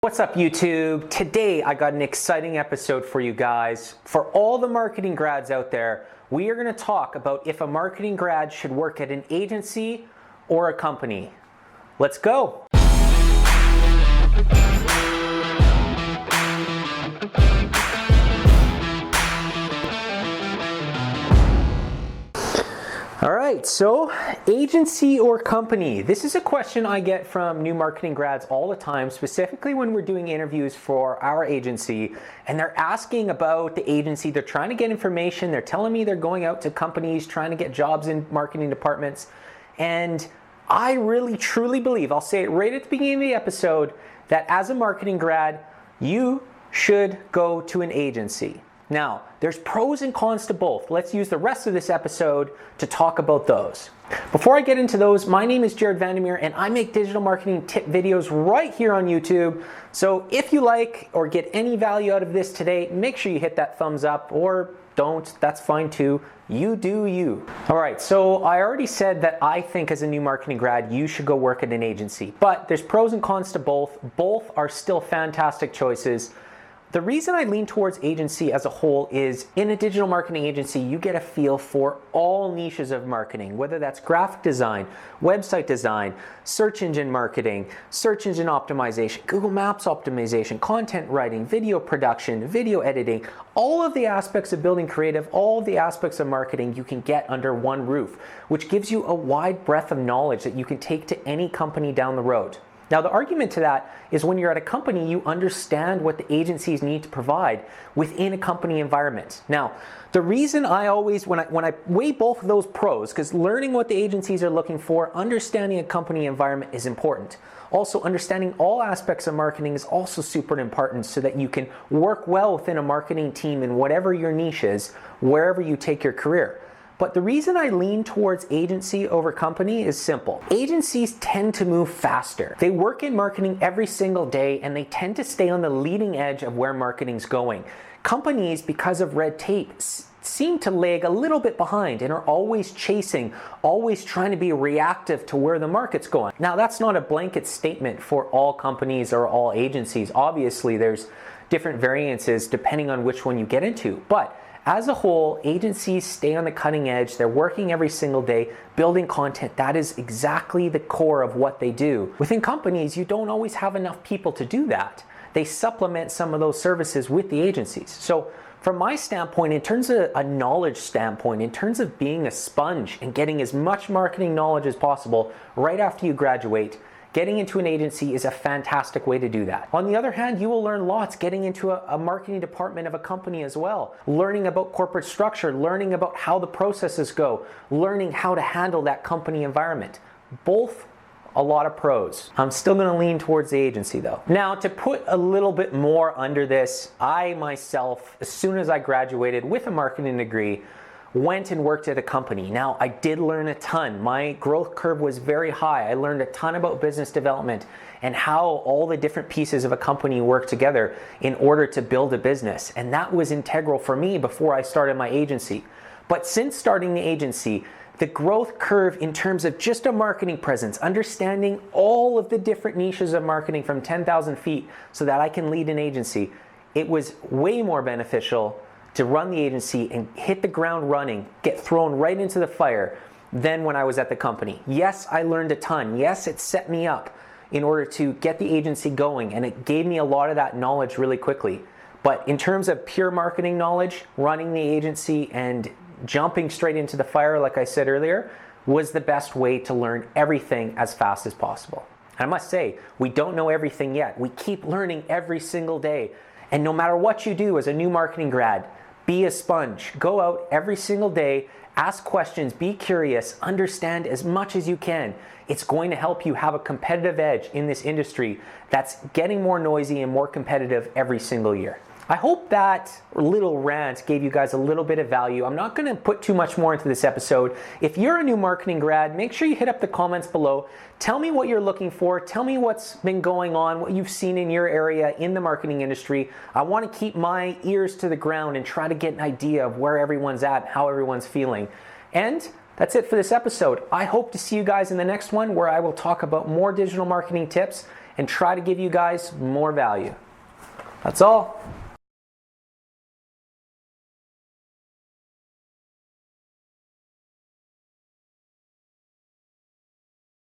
What's up, YouTube? Today I got an exciting episode for you guys. For all the marketing grads out there, we are going to talk about if a marketing grad should work at an agency or a company. Let's go. All right, so agency or company? This is a question I get from new marketing grads all the time, specifically when we're doing interviews for our agency, and they're asking about the agency. They're trying to get information. They're telling me they're going out to companies, trying to get jobs in marketing departments. And I really, truly believe, I'll say it right at the beginning of the episode, that as a marketing grad, you should go to an agency. Now, there's pros and cons to both. Let's use the rest of this episode to talk about those. Before I get into those, my name is Jared Vandermeer and I make digital marketing tip videos right here on YouTube. So if you like or get any value out of this today, make sure you hit that thumbs up, or don't, that's fine too. You do you. All right, so I already said that I think as a new marketing grad, you should go work at an agency, but there's pros and cons to both. Both are still fantastic choices. The reason I lean towards agency as a whole is in a digital marketing agency, you get a feel for all niches of marketing, whether that's graphic design, website design, search engine marketing, search engine optimization, Google Maps optimization, content writing, video production, video editing, all of the aspects of building creative, all of the aspects of marketing you can get under one roof, which gives you a wide breadth of knowledge that you can take to any company down the road. Now, the argument to that is when you're at a company, you understand what the agencies need to provide within a company environment. Now, the reason I always, when I weigh both of those pros, because learning what the agencies are looking for, understanding a company environment is important. Also, understanding all aspects of marketing is also super important so that you can work well within a marketing team in whatever your niche is, wherever you take your career. But the reason I lean towards agency over company is simple. Agencies tend to move faster. They work in marketing every single day and they tend to stay on the leading edge of where marketing's going. Companies, because of red tape, seem to lag a little bit behind and are always chasing, always trying to be reactive to where the market's going. Now, that's not a blanket statement for all companies or all agencies. Obviously, there's different variances depending on which one you get into. But as a whole, agencies stay on the cutting edge. They're working every single day, building content. That is exactly the core of what they do. Within companies, you don't always have enough people to do that. They supplement some of those services with the agencies. So from my standpoint, in terms of a knowledge standpoint, in terms of being a sponge and getting as much marketing knowledge as possible right after you graduate, getting into an agency is a fantastic way to do that. On the other hand, you will learn lots getting into a marketing department of a company as well. Learning about corporate structure, learning about how the processes go, learning how to handle that company environment. Both a lot of pros. I'm still gonna lean towards the agency though. Now, to put a little bit more under this, I myself, as soon as I graduated with a marketing degree, went and worked at a company. Now, I did learn a ton. My growth curve was very high. I learned a ton about business development and how all the different pieces of a company work together in order to build a business. And that was integral for me before I started my agency. But since starting the agency, the growth curve in terms of just a marketing presence, understanding all of the different niches of marketing from 10,000 feet so that I can lead an agency, it was way more beneficial to run the agency and hit the ground running, get thrown right into the fire than when I was at the company. Yes, I learned a ton. Yes, it set me up in order to get the agency going, and it gave me a lot of that knowledge really quickly. But in terms of pure marketing knowledge, running the agency and jumping straight into the fire, like I said earlier, was the best way to learn everything as fast as possible. And I must say, we don't know everything yet. We keep learning every single day. And no matter what you do as a new marketing grad, be a sponge. Go out every single day, ask questions, be curious, understand as much as you can. It's going to help you have a competitive edge in this industry that's getting more noisy and more competitive every single year. I hope that little rant gave you guys a little bit of value. I'm not going to put too much more into this episode. If you're a new marketing grad, make sure you hit up the comments below. Tell me what you're looking for. Tell me what's been going on, what you've seen in your area in the marketing industry. I want to keep my ears to the ground and try to get an idea of where everyone's at, how everyone's feeling. And that's it for this episode. I hope to see you guys in the next one, where I will talk about more digital marketing tips and try to give you guys more value. That's all.